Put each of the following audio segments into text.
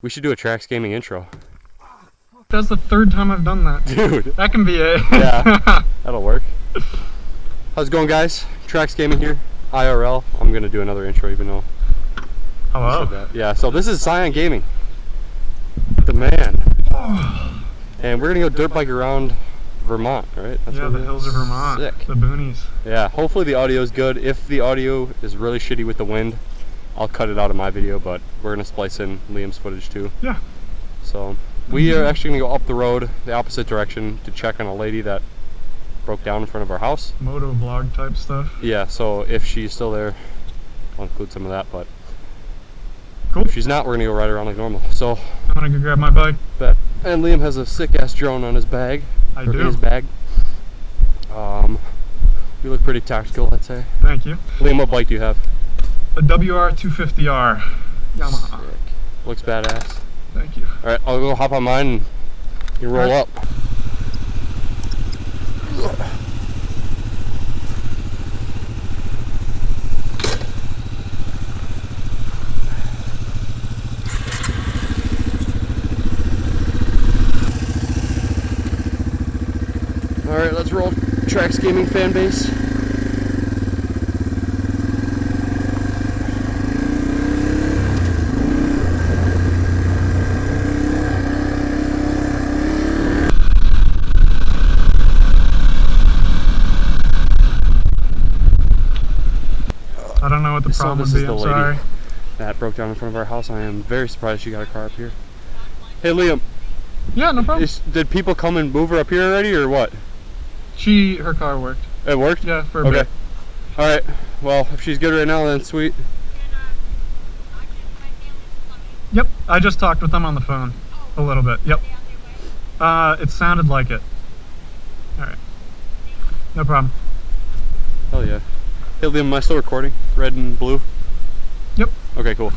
We should do a TraX gaming intro. That's the third time I've done that. Dude. That can be it. Yeah, that'll work. How's it going, guys? TraX gaming here, IRL. I'm going to do another intro even though Hello. I said that. Yeah, so this is CyoN Gaming. The man. And we're going to go dirt bike around Vermont, right? That's the hills of Vermont. Sick. The boonies. Yeah, hopefully the audio is good. If the audio is really shitty with the wind, I'll cut it out of my video, but we're going to splice in Liam's footage too. Yeah. So we are actually going to go up the road, the opposite direction, to check on a lady that broke down in front of our house. Moto vlog type stuff. Yeah, so if she's still there, I'll include some of that, but cool. If she's not, we're going to go ride around like normal. So I'm going to go grab my bike. Bet. And Liam has a sick-ass drone on his bag. I do. In his bag. You look pretty tactical, I'd say. Thank you. Liam, what bike do you have? A WR250R Yamaha. Sick. Looks badass. Thank you. Alright, I'll go hop on mine and you roll up. Alright, let's roll. TraX Gaming fan base. I don't know what the problem would be, I'm sorry. That broke down in front of our house. I am very surprised she got a car up here. Hey Liam. Yeah, no problem. Did people come and move her up here already or what? Her car worked. It worked? Yeah, for a bit. Alright, well, if she's good right now, then sweet. Yep, I just talked with them on the phone a little bit. Yep. It sounded like it. Alright. No problem. Hell yeah. Hey Liam, am I still recording? Red and blue? Yep. Okay, cool.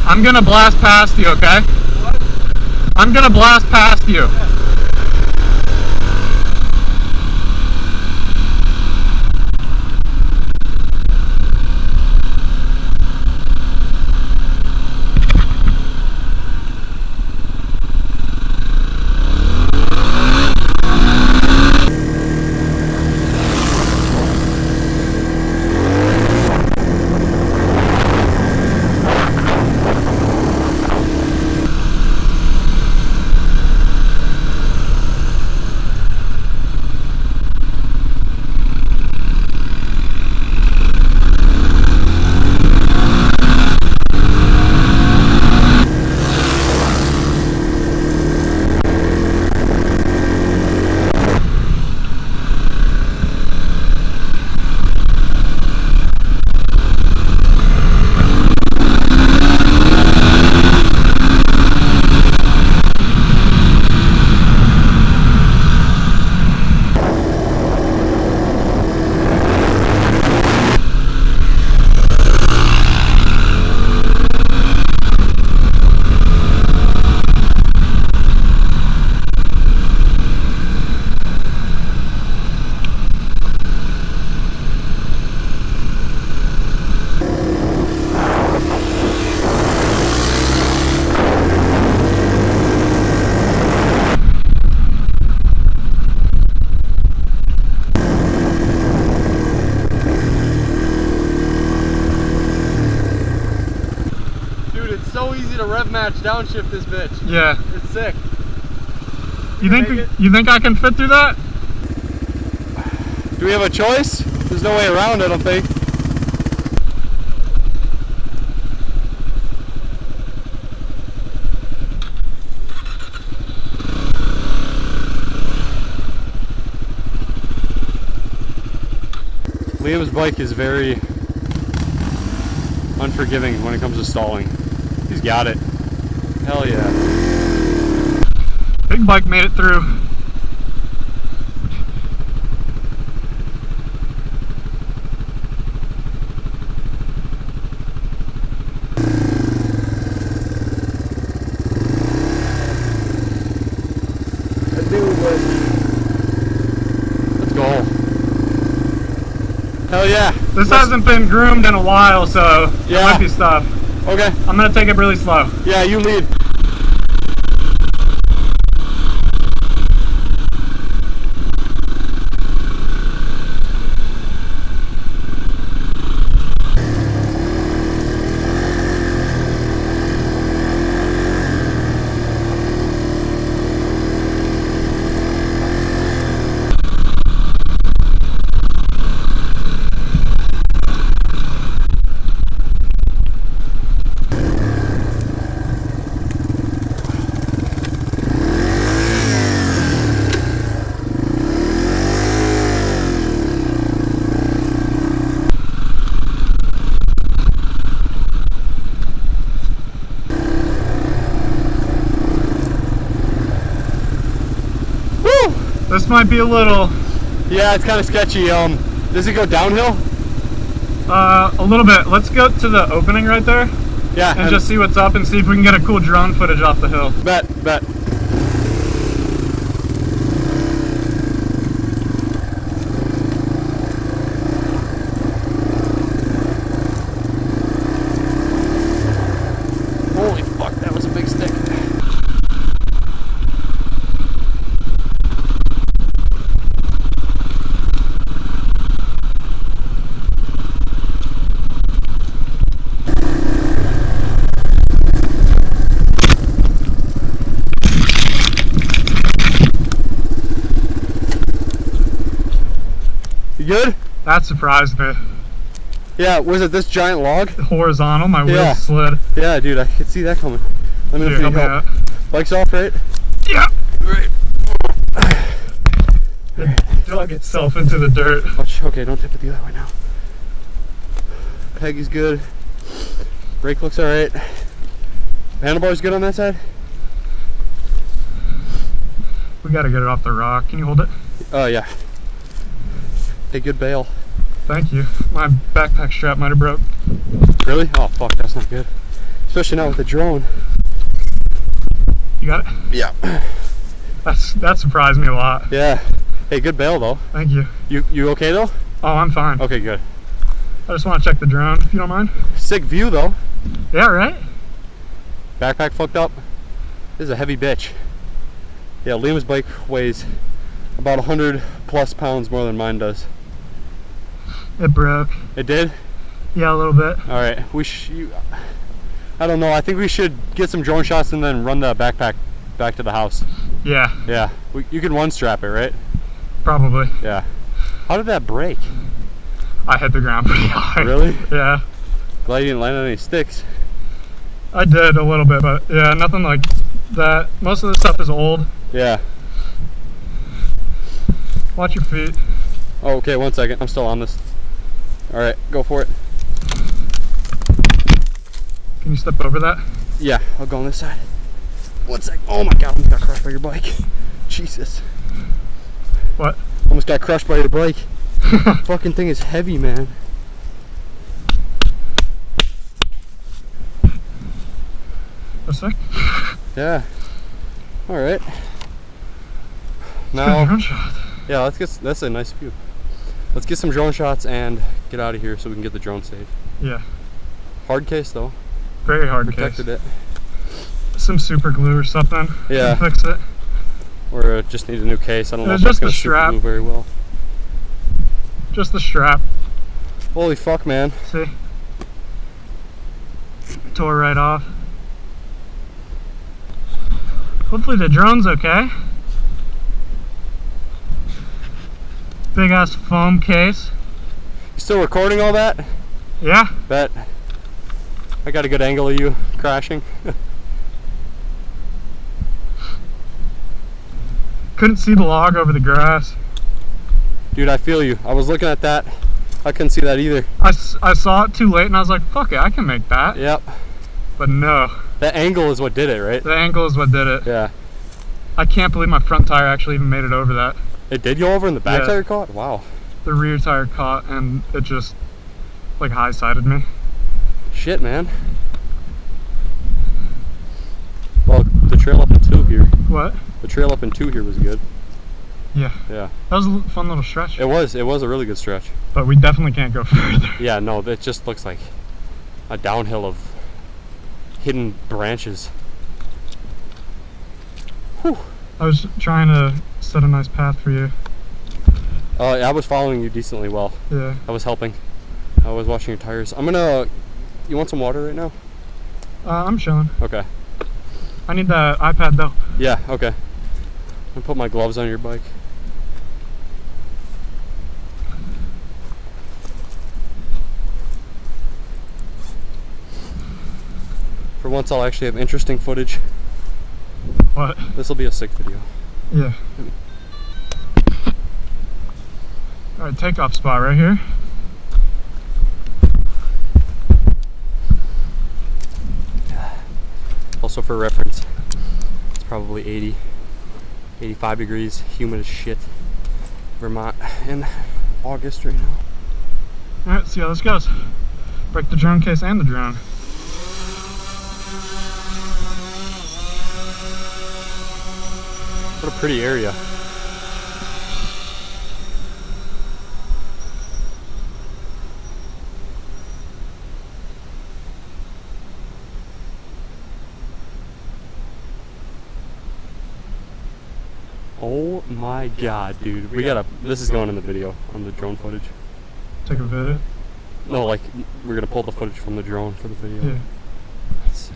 I'm gonna blast past you, okay? What? I'm gonna blast past you. So easy to rev match downshift this bitch. Yeah. It's sick. You think I can fit through that? Do we have a choice? There's no way around, I don't think. Liam's bike is very unforgiving when it comes to stalling. He's got it. Hell yeah. Big bike made it through. Yeah. This hasn't been groomed in a while, so Yeah. there might be stuff. Okay. I'm gonna take it really slow. Yeah, you lead. This might be a little, Yeah, it's kind of sketchy. Does it go downhill? a little bit. Let's go to the opening right there Yeah. and just see what's up and see if we can get a cool drone footage off the hill. Bet. Holy fuck, that was a big stick. You good? That surprised me. Yeah, was it this giant log? Horizontal, my Yeah. wheels slid. Yeah, dude, I could see that coming. Let me know if you Dude, need help help. me out. Bike's off, right? Yeah. Right. It dug itself into the dirt. Watch, okay, don't tip it the other way now. Peggy's good. Brake looks alright. Handlebar's good on that side? We gotta get it off the rock. Can you hold it? Oh, yeah. Hey, good bail. Thank you. My backpack strap might have broke. Really? Oh, fuck, that's not good. Especially not with the drone. You got it? Yeah. That surprised me a lot. Yeah. Hey, good bail, though. Thank you. You okay, though? Oh, I'm fine. Okay, good. I just want to check the drone, if you don't mind. Sick view, though. Yeah, right? Backpack fucked up. This is a heavy bitch. Yeah, Liam's bike weighs about 100 plus pounds more than mine does. It broke. It did? Yeah, a little bit. All right. I don't know. I think we should get some drone shots and then run the backpack back to the house. Yeah, Yeah. You can one strap it, right? probably. Yeah. How did that break? I hit the ground pretty hard. Really? Yeah. Glad you didn't land on any sticks. I did a little bit, but yeah, nothing like that. Most of the stuff is old. Yeah. Watch your feet. Oh, okay. 1 second. I'm still on this. All right. Go for it. Can you step over that? Yeah. I'll go on this side. 1 sec. Oh my God. I almost got crushed by your bike. Jesus. What? Almost got crushed by your bike. Fucking thing is heavy, man. A sec. Yeah. All right. Good Now, drone shot. yeah, let's get. That's a nice view. Let's get some drone shots and get out of here so we can get the drone safe. Yeah. Hard case though. Very hard Protected case. it. Some super glue or something. Yeah. Can fix it. Or just need a new case. I don't know if It's that's just gonna the super strap. glue very well. Just the strap. Holy fuck, man. See? Tore right off. Hopefully the drone's okay. Big ass foam case. You still recording all that? Yeah. Bet. I got a good angle of you crashing. Couldn't see the log over the grass. Dude, I feel you. I was looking at that. I couldn't see that either. I saw it too late and I was like, fuck it, I can make that. Yep. But no, That angle is what did it, right? the angle is what did it. Yeah. I can't believe my front tire actually even made it over that. It did go over in the back Yeah. tire caught? Wow. The rear tire caught and it just like high-sided me. Shit, man. Well, the trail up in 2 here. What? The trail up in 2 here was good. Yeah. Yeah. That was a fun little stretch. It was a really good stretch. But we definitely can't go further. Yeah, no, it just looks like a downhill of hidden branches. Whew. I was trying to set a nice path for you. I was following you decently well. Yeah. I was helping. I was watching your tires. You want some water right now? I'm chilling. Okay. I need that iPad though. Yeah, okay. I'm gonna put my gloves on your bike. For once I'll actually have interesting footage. What? This will be a sick video. Yeah. Alright, takeoff spot right here. Also for reference, it's probably 80, 85 degrees, humid as shit. Vermont in August right now. Alright, see how this goes. Break the drone case and the drone. What a pretty area. Oh my god, dude. This is going in the video, on the drone footage. Take a video. No, like, we're gonna pull the footage from the drone for the video. Yeah. That's sick.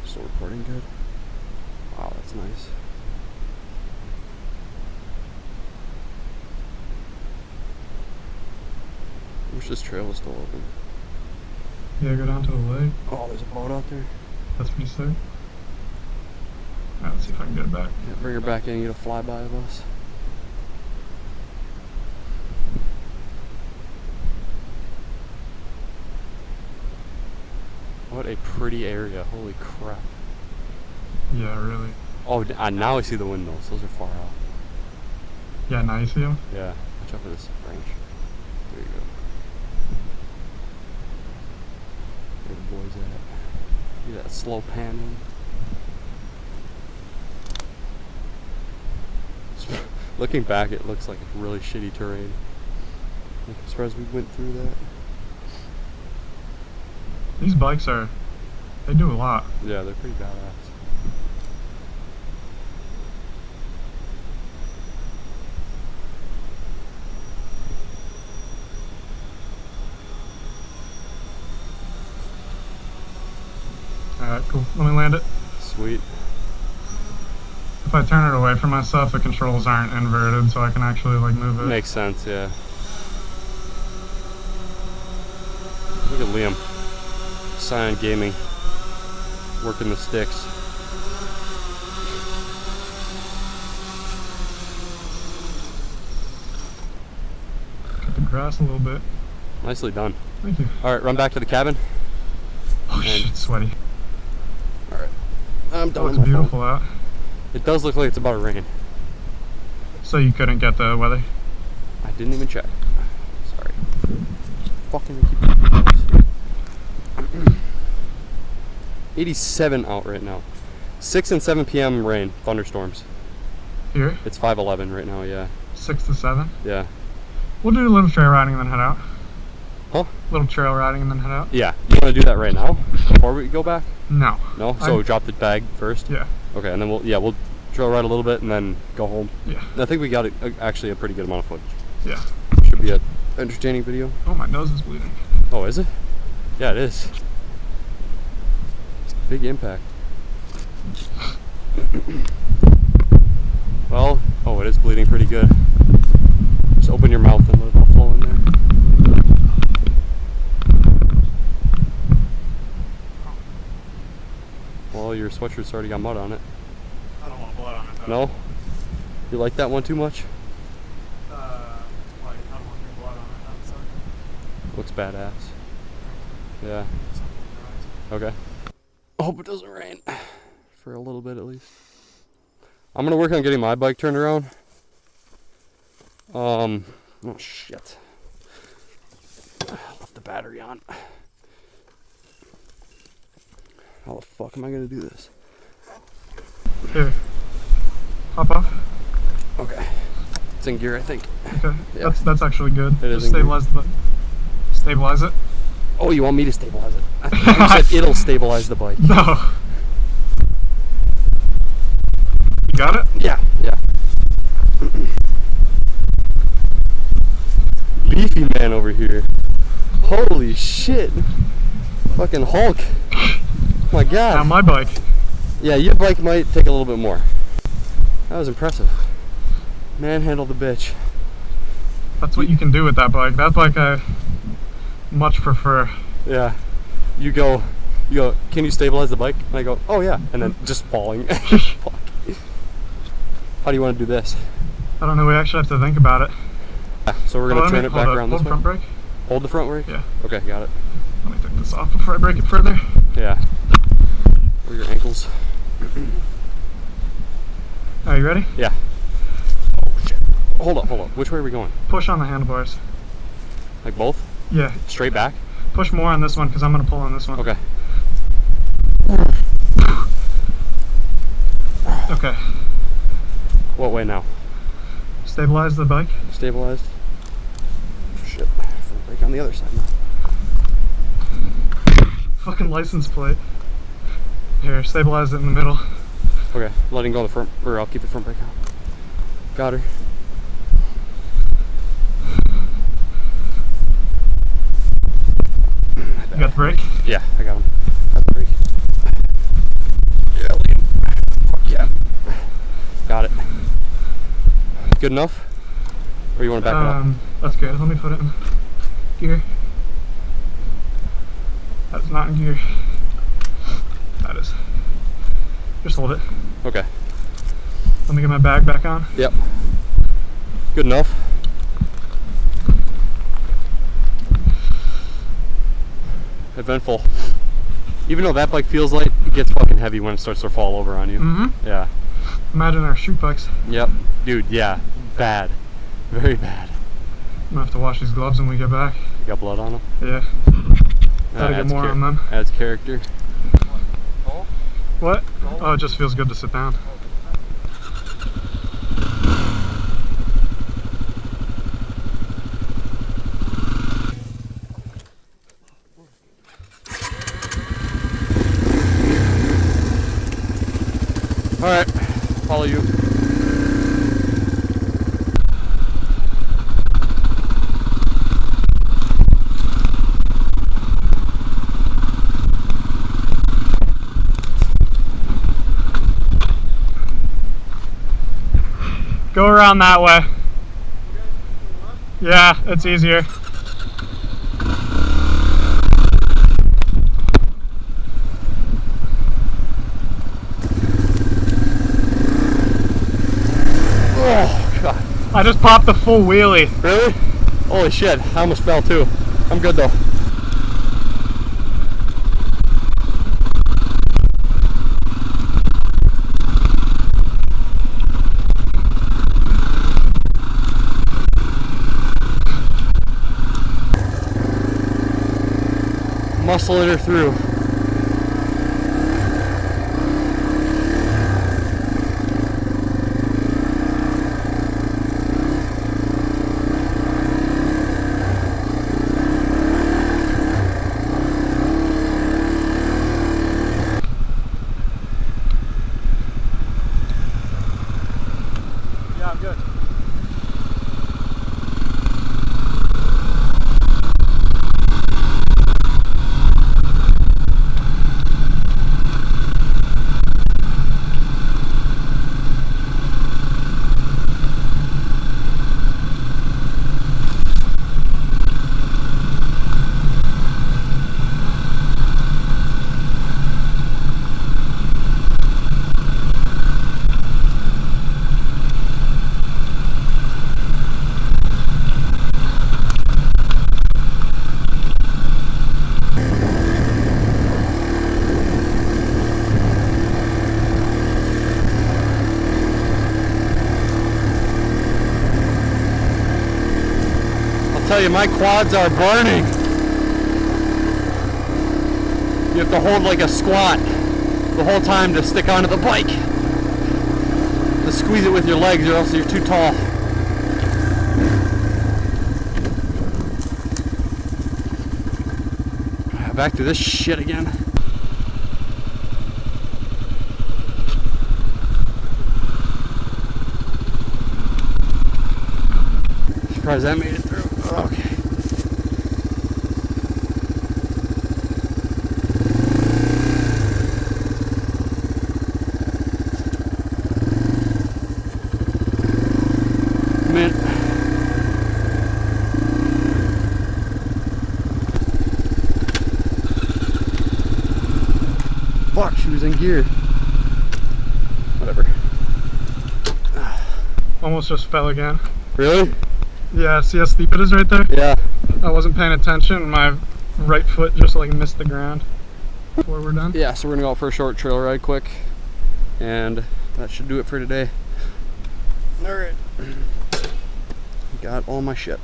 Still recording good? Wow, that's nice. I wish this trail was still open. Yeah, go down to the lake. Oh, there's a boat out there. That's pretty sick. Alright, let's see if I can get it back. Yeah, bring her back in, get a flyby of us. What a pretty area, holy crap. Yeah, really. Oh, now I see the windmills, those are far out. Yeah, now you see them? Yeah, watch out for this branch. There you go. Where the boys at? Look at that slow panning. Looking back, it looks like a really shitty terrain. I'm surprised we went through that. These bikes they do a lot. Yeah, they're pretty badass. Alright, cool. Let me land it. Sweet. If I turn it away from myself, the controls aren't inverted, so I can actually like move it. Makes sense, yeah. Look at Liam. CyoN Gaming. Working the sticks. Cut the grass a little bit. Nicely done. Thank you. Alright, run back to the cabin. Oh shit, sweaty. Alright. I'm Oh, done. it's beautiful out. It does look like it's about to rain. So you couldn't get the weather? I didn't even check. Sorry. Fucking keep 87 out right now. 6 and 7 p.m. rain, thunderstorms. Here? It's 5:11 right now, yeah. 6 to 7? Yeah. We'll do a little trail riding and then head out. Huh? Little trail riding and then head out? Yeah. You want to do that right now? Before we go back? No. No? So drop the bag first? Yeah. Okay, and then we'll trail ride a little bit and then go home. Yeah. I think we got actually a pretty good amount of footage. Yeah. Should be an entertaining video. Oh, my nose is bleeding. Oh, is it? Yeah, it is. Big impact. Well, oh, it is bleeding pretty good. Just open your mouth and let it all flow in there. Well, your sweatshirt's already got mud on it. I don't want blood on it though. No? You like that one too much? I don't want any blood on it outside. Looks badass. Yeah. Okay. I hope it doesn't rain. For a little bit at least. I'm gonna work on getting my bike turned around. Oh shit. I left the battery on. How the fuck am I gonna do this? Here. Hop off. Okay. It's in gear, I think. Okay. Yeah. That's actually good. It is Just in gear. stabilize it. Oh, you want me to stabilize it? I thought you said it'll stabilize the bike. No. You got it? Yeah, yeah. Beefy man over here. Holy shit. Fucking Hulk. Oh my god. Now my bike. Yeah, your bike might take a little bit more. That was impressive. Manhandle the bitch. That's what you can do with that bike. That bike I much prefer. Yeah. You go, can you stabilize the bike? And I go, oh yeah. And then just falling. Fuck. How do you want to do this? I don't know, we actually have to think about it. Yeah, so we're going to turn it back around this way. Hold front brake. Hold the front brake? Yeah. Okay, got it. Let me take this off before I break it further. Yeah. Where are your ankles? Are you ready? Yeah. Oh shit. Hold up. Which way are we going? Push on the handlebars. Like both? Yeah. Straight back? Push more on this one because I'm going to pull on this one. Okay. Okay. What way now? Stabilize the bike. Stabilized. Shit. Front brake on the other side now. Fucking license plate. Here, stabilize it in the middle. Okay, letting go of the front, or I'll keep the front brake on. Got her. You got the brake? Yeah, I got him. Got the brake. Yeah, lean. Fuck yeah. Got it. Good enough? Or you want to back it up? That's good. Let me put it in gear. That's not in gear. That is. Just hold it. Okay. Let me get my bag back on. Yep. Good enough. Eventful. Even though that bike feels light, it gets fucking heavy when it starts to fall over on you. Mm-hmm. Yeah. Imagine our shoot bikes. Yep. Dude, yeah. Bad. Very bad. I'm gonna have to wash these gloves when we get back. You got blood on them? Yeah. Gotta get more on them. Adds character. What? Oh, it just feels good to sit down. Alright, follow you. Go around that way. Yeah, it's easier. Oh, God. I just popped the full wheelie. Really? Holy shit, I almost fell too. I'm good though. Muscling her through. Yeah, I'm good. Tell you, my quads are burning. You have to hold like a squat the whole time to stick onto the bike. The squeeze it with your legs or else you're too tall. Back to this shit again. Surprised that made it through. Okay. Man. Fuck, she was in gear. Whatever. Almost just fell again. Really? Yeah, see how steep it is right there? Yeah. I wasn't paying attention. My right foot just like missed the ground before we're done. Yeah, so we're gonna go out for a short trail ride quick. And that should do it for today. Alright. Got all my shit.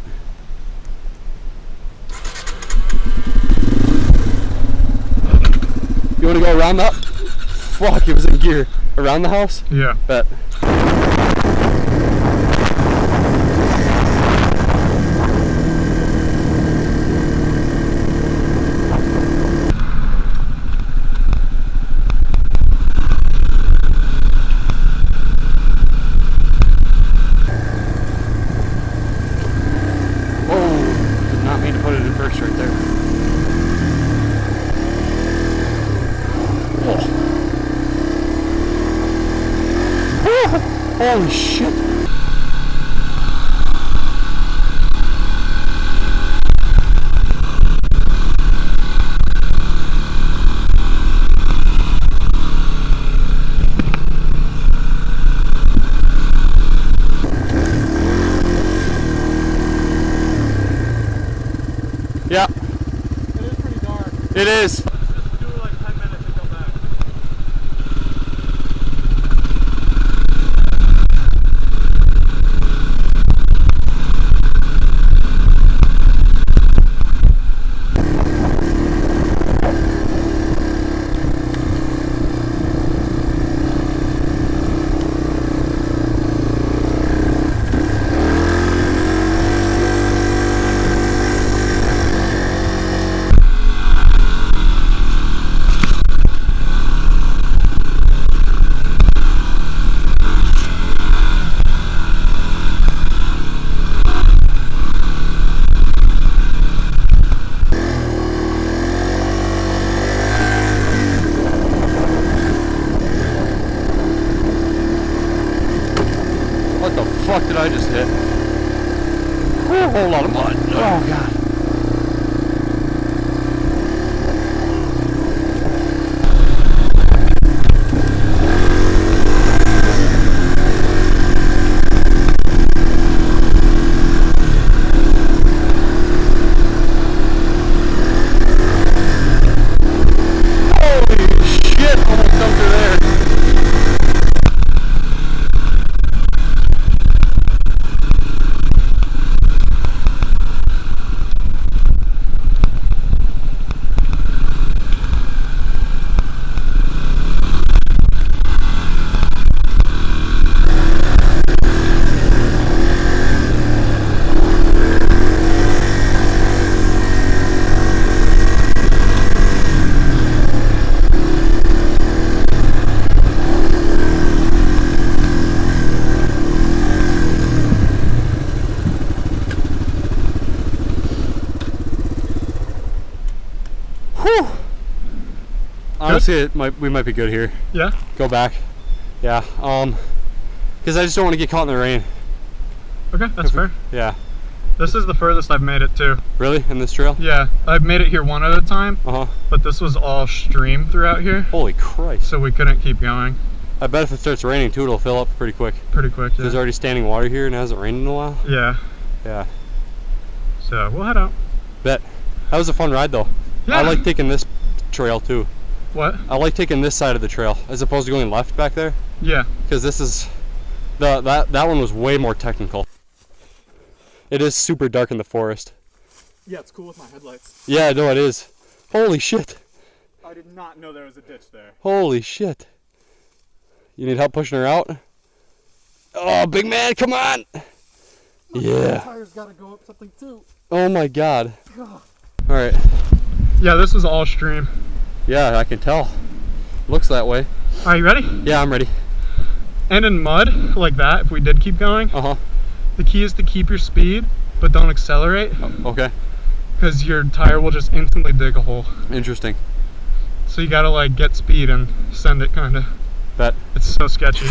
You wanna go around that? Fuck, it was in gear. Around the house? Yeah. Bet. Holy shit. Yeah. It is pretty dark. It is. Just do like 10 minutes and come back. What the fuck did I just hit? A whole lot of mud. Oh god. Holy shit, almost dumped her there. Honestly, we might be good here. Yeah? Go back. Yeah. Because I just don't want to get caught in the rain. Okay, that's fair. Yeah. This is the furthest I've made it too. Really? In this trail? Yeah, I've made it here one at a time, but this was all stream throughout here. Holy Christ. So we couldn't keep going. I bet if it starts raining too, it'll fill up pretty quick. Pretty quick, yeah. There's already standing water here and it hasn't rained in a while. Yeah. Yeah. So we'll head out. Bet. That was a fun ride though. Yeah. I like taking this trail too. What? I like taking this side of the trail as opposed to going left back there. Yeah. Because this is that one was way more technical. It is super dark in the forest. Yeah, it's cool with my headlights. Yeah, no, it is. Holy shit. I did not know there was a ditch there. Holy shit. You need help pushing her out? Oh, big man, come on. Yeah. Tire's gotta go up something too. Oh my God. All right. Yeah, this was all stream. Yeah, I can tell. Looks that way. Are you ready? Yeah, I'm ready. And in mud like that, if we did keep going, Uh-huh. the key is to keep your speed, but don't accelerate, Okay. because your tire will just instantly dig a hole. Interesting. So you gotta like get speed and send it kinda. Bet. It's so sketchy.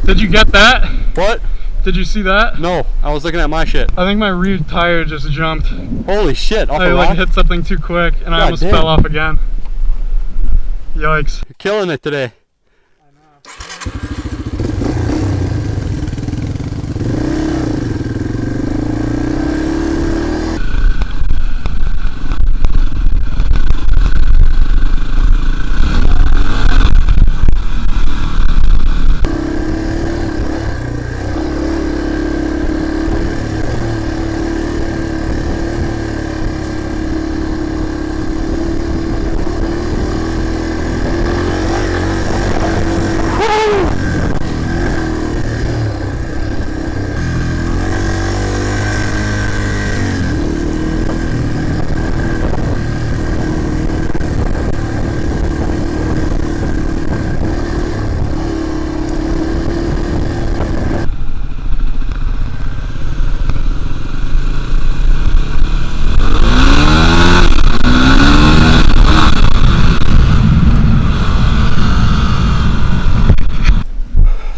Did you get that? What? Did you see that? No, I was looking at my shit. I think my rear tire just jumped. Holy shit, off I a like rock? hit something too quick and I God almost damn. fell off again. Yikes. You're killing it today.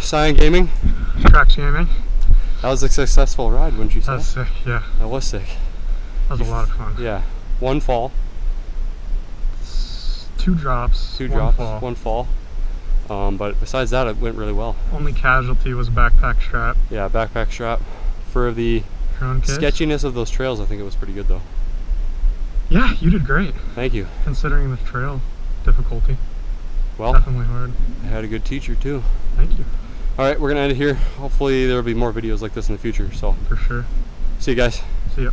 CYON Gaming. TraX gaming. That was a successful ride, wouldn't you say? That's sick, yeah. That was sick. That was a lot of fun. Yeah. One fall, 2 drops. two one drops, fall. one fall. But besides that, it went really well. Only casualty was backpack strap. Yeah, backpack strap. For the Drone case. sketchiness of those trails, I think it was pretty good though. Yeah, you did great. Thank you. Considering the trail difficulty. Well, Definitely hard. I had a good teacher too. Thank you. All right, we're gonna end it here. Hopefully there will be more videos like this in the future. So, For sure. see you guys. See ya.